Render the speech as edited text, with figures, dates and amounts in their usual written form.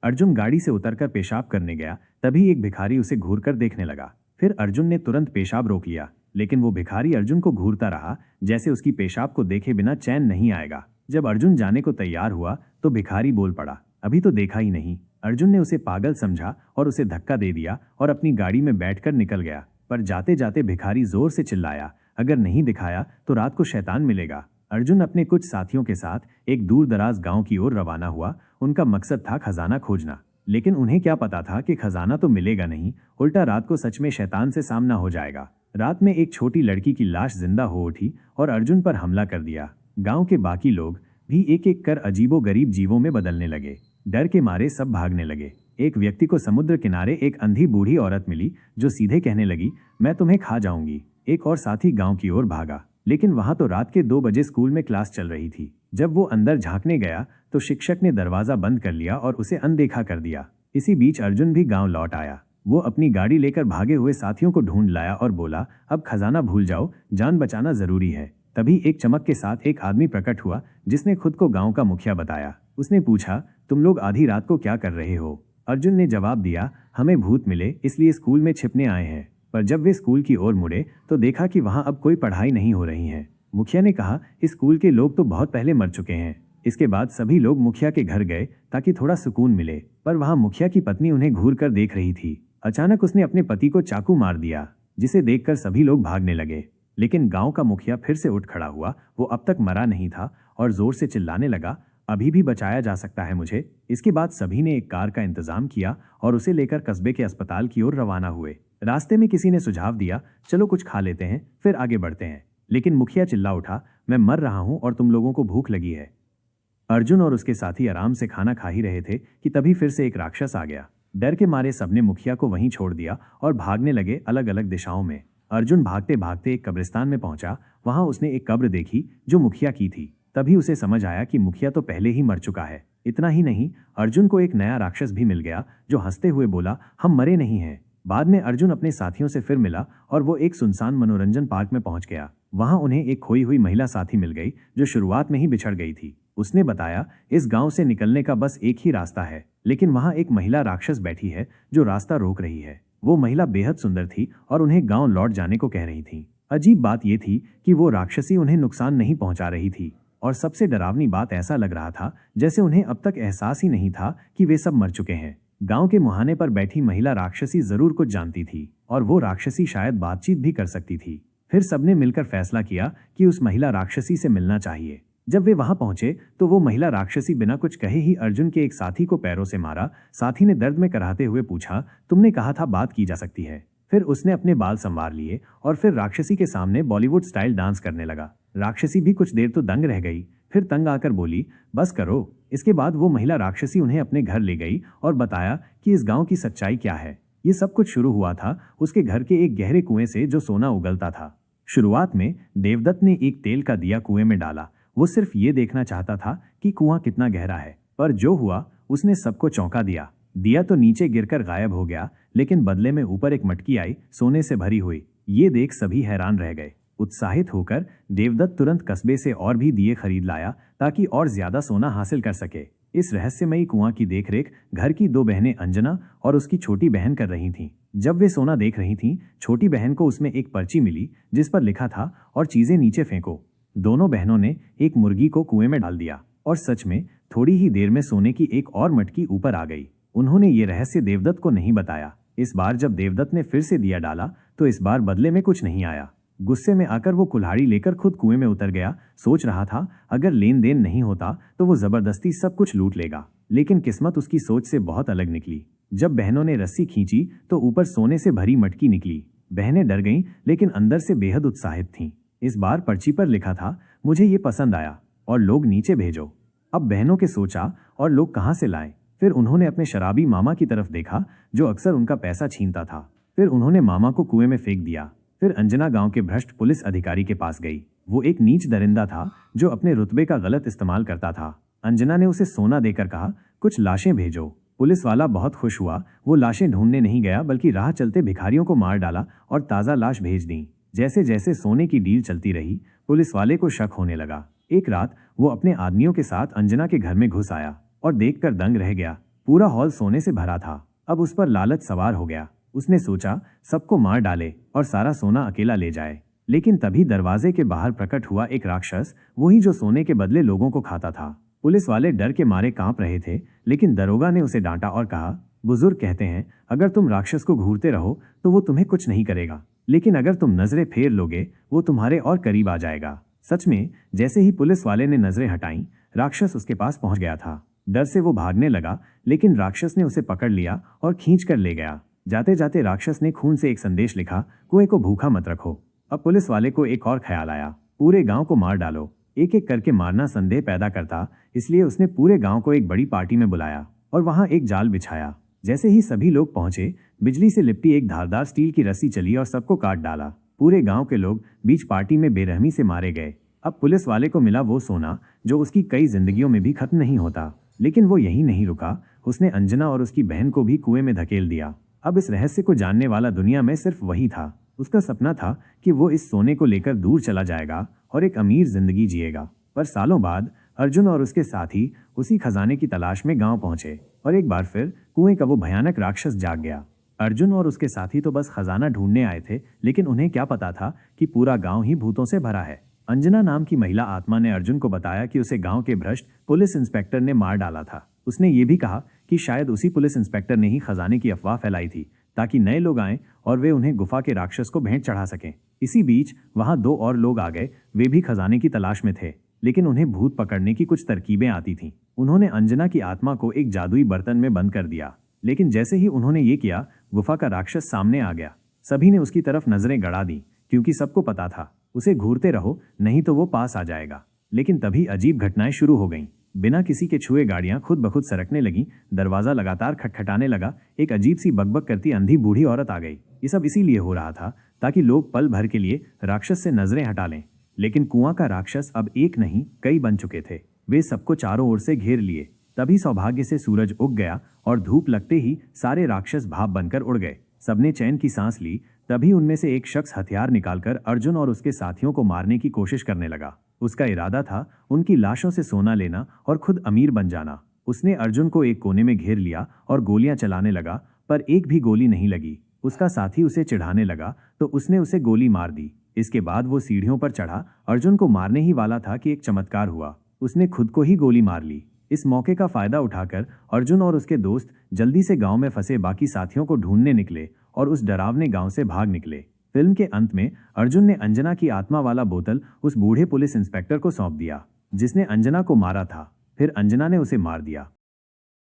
अर्जुन गाड़ी से उतरकर पेशाब करने गया, तभी एक भिखारी उसे घूरकर देखने लगा। फिर अर्जुन ने तुरंत पेशाब रोक लिया, लेकिन वो भिखारी अर्जुन को घूरता रहा, जैसे उसकी पेशाब को देखे बिना चैन नहीं आएगा। जब अर्जुन जाने को तैयार हुआ तो भिखारी बोल पड़ा, अभी तो देखा ही नहीं। अर्जुन ने उसे पागल समझा और उसे धक्का दे दिया और अपनी गाड़ी में बैठकर निकल गया। पर जाते जाते भिखारी जोर से चिल्लाया, अगर नहीं दिखाया तो रात को शैतान मिलेगा। अर्जुन अपने कुछ साथियों के साथ एक दूर दराज गांव की ओर रवाना हुआ। उनका मकसद था खजाना खोजना, लेकिन उन्हें क्या पता था कि खजाना तो मिलेगा नहीं, उल्टा रात को सच में शैतान से सामना हो जाएगा। रात में एक छोटी लड़की की लाश जिंदा हो उठी और अर्जुन पर हमला कर दिया। गांव के बाकी लोग भी एक एक कर अजीबोगरीब जीवों में बदलने लगे। डर के मारे सब भागने लगे। एक व्यक्ति को समुद्र किनारे एक अंधी बूढ़ी औरत मिली जो सीधे कहने लगी, मैं तुम्हें खा जाऊंगी। एक और साथी गांव की ओर भागा, लेकिन वहां तो रात के 2 बजे स्कूल में क्लास चल रही थी। जब वो अंदर झांकने गया तो शिक्षक ने दरवाजा बंद कर लिया और उसे अनदेखा कर दिया। इसी बीच अर्जुन भी गांव लौट आया। वो अपनी गाड़ी लेकर भागे हुए साथियों को ढूंढ लाया और बोला, अब खजाना भूल जाओ, जान बचाना जरूरी है। तभी एक चमक के साथ एक आदमी प्रकट हुआ जिसने खुद को गांव का मुखिया बताया। उसने पूछा, तुम लोग आधी रात को क्या कर रहे हो? अर्जुन ने जवाब दिया, हमें भूत मिले इसलिए स्कूल में छिपने आए हैं। पर जब वे स्कूल की ओर मुड़े तो देखा कि वहां अब कोई पढ़ाई नहीं हो रही है। मुखिया ने कहा, इस स्कूल के लोग तो बहुत पहले मर चुके हैं। इसके बाद सभी लोग मुखिया के घर गए ताकि थोड़ा सुकून मिले, पर वहां मुखिया की पत्नी उन्हें घूर कर देख रही थी। अचानक उसने अपने पति को चाकू मार दिया, जिसे देखकर सभी लोग भागने लगे। लेकिन गांव का मुखिया फिर से उठ खड़ा हुआ। वो अब तक मरा नहीं था और जोर से चिल्लाने लगा, अभी भी बचाया जा सकता है मुझे। इसके बाद सभी ने एक कार का इंतजाम किया और उसे लेकर कस्बे के अस्पताल की ओर रवाना हुए। रास्ते में किसी ने सुझाव दिया, चलो कुछ खा लेते हैं फिर आगे बढ़ते हैं। लेकिन मुखिया चिल्ला उठा, मैं मर रहा हूं और तुम लोगों को भूख लगी है। अर्जुन और उसके साथी आराम से खाना खा ही रहे थे कि तभी फिर से एक राक्षस आ गया। डर के मारे सबने मुखिया को वहीं छोड़ दिया और भागने लगे अलग अलग दिशाओं में। अर्जुन भागते भागते एक कब्रिस्तान में पहुंचा। वहां उसने एक कब्र देखी जो मुखिया की थी। तभी उसे समझ आया कि मुखिया तो पहले ही मर चुका है। इतना ही नहीं, अर्जुन को एक नया राक्षस भी मिल गया जो हंसते हुए बोला, हम मरे नहीं हैं। बाद में अर्जुन अपने साथियों से फिर मिला और वो एक सुनसान मनोरंजन पार्क में पहुंच गया। वहां उन्हें एक खोई हुई महिला साथी मिल गई जो शुरुआत में ही बिछड़ गई थी। उसने बताया, इस गांव से निकलने का बस एक ही रास्ता है, लेकिन वहां एक महिला राक्षस बैठी है जो रास्ता रोक रही है। वो महिला बेहद सुंदर थी और उन्हें गांव लौट जाने को कह रही थी। अजीब बात यह थी कि वो राक्षसी उन्हें नुकसान नहीं पहुंचा रही थी, और सबसे डरावनी बात ऐसा लग रहा था जैसे उन्हें अब तक एहसास ही नहीं था कि वे सब मर चुके हैं। गांव के मुहाने पर बैठी महिला राक्षसी जरूर कुछ जानती थी और वो राक्षसी शायद बातचीत भी कर सकती थी। फिर सबने मिलकर फैसला किया कि उस महिला राक्षसी से मिलना चाहिए। जब वे वहां पहुंचे तो वो महिला राक्षसी बिना कुछ कहे ही अर्जुन के एक साथी को पैरों से मारा। साथी ने दर्द में कराहते हुए पूछा, तुमने कहा था बात की जा सकती है। फिर उसने अपने बाल संवार लिए और फिर राक्षसी के सामने बॉलीवुड स्टाइल डांस करने लगा। राक्षसी भी कुछ देर तो दंग रह गई, फिर तंग आकर बोली, बस करो। इसके बाद वो महिला राक्षसी उन्हें अपने घर ले गई और बताया कि इस गांव की सच्चाई क्या है। ये सब कुछ शुरू हुआ था उसके घर के एक गहरे कुएं से जो सोना उगलता था। शुरुआत में देवदत्त ने एक तेल का दिया कुएं में डाला। वो सिर्फ ये देखना चाहता था कि कुआं कितना गहरा है, पर जो हुआ उसने सबको चौंका दिया। दिया तो नीचे गिरकर गायब हो गया, लेकिन बदले में ऊपर एक मटकी आई, सोने से भरी हुई। ये देख सभी हैरान रह गए। उत्साहित होकर देवदत्त तुरंत कस्बे से और भी दिए खरीद लाया ताकि और ज्यादा सोना हासिल कर सके। इस रहस्यमयी कुआं की देखरेख घर की 2 बहनें अंजना और उसकी छोटी बहन कर रही थीं। जब वे सोना देख रही थीं, छोटी बहन को उसमें एक पर्ची मिली जिस पर लिखा था, और चीजें नीचे फेंको। दोनों बहनों ने एक मुर्गी को कुएं में डाल दिया और सच में थोड़ी ही देर में सोने की एक और मटकी ऊपर आ गई। उन्होंने ये रहस्य देवदत्त को नहीं बताया। इस बार जब देवदत्त ने फिर से दिया डाला तो इस बार बदले में कुछ नहीं आया। गुस्से में आकर वो कुल्हाड़ी लेकर खुद कुएं में उतर गया। सोच रहा था अगर लेन देन नहीं होता तो वो जबरदस्ती सब कुछ लूट लेगा, लेकिन किस्मत उसकी सोच से बहुत अलग निकली। जब बहनों ने रस्सी खींची तो ऊपर सोने से भरी मटकी निकली। बहनें डर गईं, लेकिन अंदर से बेहद उत्साहित थीं। इस बार पर्ची पर लिखा था, मुझे ये पसंद आया और लोग नीचे भेजो। अब बहनों के सोचा और लोग कहां से लाएं। फिर उन्होंने अपने शराबी मामा की तरफ देखा जो अक्सर उनका पैसा छीनता था। फिर उन्होंने मामा को कुएं में फेंक दिया। फिर अंजना गांव के भ्रष्ट पुलिस अधिकारी के पास गई। वो एक नीच दरिंदा था जो अपने रुतबे का गलत इस्तेमाल करता था। अंजना ने उसे सोना देकर कहा, कुछ लाशें भेजो। पुलिस वाला बहुत खुश हुआ। वो लाशें ढूंढने नहीं गया बल्कि राह चलते भिखारियों को मार डाला और ताज़ा लाश भेज दी। जैसे जैसे सोने की डील चलती रही, पुलिस वाले को शक होने लगा। एक रात वो अपने आदमियों के साथ अंजना के घर में घुस आया और देखकर दंग रह गया। पूरा हॉल सोने से भरा था। अब उस पर लालच सवार हो गया। उसने सोचा सबको मार डाले और सारा सोना अकेला ले जाए। लेकिन तभी दरवाजे के बाहर प्रकट हुआ एक राक्षस, वही जो सोने के बदले लोगों को खाता था। पुलिस वाले डर के मारे कांप रहे थे, लेकिन दरोगा ने उसे डांटा और कहा, बुजुर्ग कहते हैं अगर तुम राक्षस को घूरते रहो तो वो तुम्हें कुछ नहीं करेगा, लेकिन अगर तुम नजरें फेर लोगे वो तुम्हारे और करीब आ जाएगा। सच में जैसे ही पुलिस वाले ने नजरें हटाईं, राक्षस उसके पास पहुंच गया था। डर से वो भागने लगा, लेकिन राक्षस ने उसे पकड़ लिया और खींच कर ले गया। जाते जाते राक्षस ने खून से एक संदेश लिखा, कुएं को भूखा मत रखो। अब पुलिस वाले को एक और ख्याल आया, पूरे गांव को मार डालो। एक एक करके मारना संदेह पैदा करता, इसलिए उसने पूरे गांव को एक बड़ी पार्टी में बुलाया और वहां एक जाल बिछाया। जैसे ही सभी लोग पहुंचे, बिजली से लिपटी एक धारदार स्टील की रस्सी चली और सबको काट डाला। पूरे गांव के लोग बीच पार्टी में बेरहमी से मारे गए। अब पुलिस वाले को मिला वो सोना जो उसकी कई जिंदगियों में भी खत्म नहीं होता। लेकिन वो यहीं नहीं रुका, उसने अंजना और उसकी बहन को भी कुएं में धकेल दिया। अब इस रहस्य को जानने वाला दुनिया में सिर्फ वही था। उसका सपना था कि वो इस सोने को लेकर दूर चला जाएगा और एक अमीर जिंदगी जिएगा। पर सालों बाद अर्जुन और उसके साथी उसी खजाने की तलाश में गांव पहुंचे और एक बार फिर कुएं का वो भयानक राक्षस जाग गया। अर्जुन और उसके साथी तो बस खजाना ढूंढने आए थे, लेकिन उन्हें क्या पता था कि पूरा गांव ही भूतों से भरा है। अंजना नाम की महिला आत्मा ने अर्जुन को बताया कि उसे गांव के भ्रष्ट पुलिस इंस्पेक्टर ने मार डाला था। उसने ये भी कहा कि शायद उसी पुलिस इंस्पेक्टर ने ही खजाने की अफवाह फैलाई थी, ताकि नए लोग आएं और वे उन्हें गुफा के राक्षस को भेंट चढ़ा सकें। इसी बीच वहां दो और लोग आ गए। वे भी खजाने की तलाश में थे, लेकिन उन्हें भूत पकड़ने की कुछ तरकीबें आती थीं। उन्होंने अंजना की आत्मा को एक जादुई बर्तन में बंद कर दिया, लेकिन जैसे ही उन्होंने ये किया, गुफा का राक्षस सामने आ गया। सभी ने उसकी तरफ नजरें गड़ा दी, क्योंकि सबको पता था उसे घूरते रहो, नहीं तो वो पास आ जाएगा। लेकिन तभी अजीब घटनाएं शुरू हो गईं। बिना किसी के छुए गाड़ियां खुद ब खुद सरकने लगीं, दरवाजा लगातार खटखटाने लगा, एक अजीब सी बकबक करती अंधी बूढ़ी औरत आ गई। ये सब इसीलिए हो रहा था ताकि लोग पल भर के लिए राक्षस से नजरें हटा लें। लेकिन कुआं का राक्षस अब एक नहीं कई बन चुके थे। वे सबको चारों ओर से घेर लिए। तभी सौभाग्य से सूरज उग गया और धूप लगते ही सारे राक्षस भाप बनकर उड़ गए। सबने चैन की सांस ली। तभी उनमें से एक शख्स हथियार निकालकर अर्जुन और उसके साथियों को मारने की कोशिश करने लगा। उसका इरादा था उनकी लाशों से सोना लेना और खुद अमीर बन जाना। उसने अर्जुन को एक कोने में घेर लिया और गोलियां चलाने लगा, पर एक भी गोली नहीं लगी। उसका साथी उसे चिढ़ाने लगा तो उसने उसे गोली मार दी। इसके बाद वो सीढ़ियों पर चढ़ा। अर्जुन को मारने ही वाला था कि एक चमत्कार हुआ, उसने खुद को ही गोली मार ली। इस मौके का फायदा उठाकर अर्जुन और उसके दोस्त जल्दी से गांव में फंसे बाकी साथियों को ढूंढने निकले और उस डरावने गांव से भाग निकले। फिल्म के अंत में अर्जुन ने अंजना की आत्मा वाला बोतल उस बूढ़े पुलिस इंस्पेक्टर को सौंप दिया, जिसने अंजना को मारा था। फिर अंजना ने उसे मार दिया।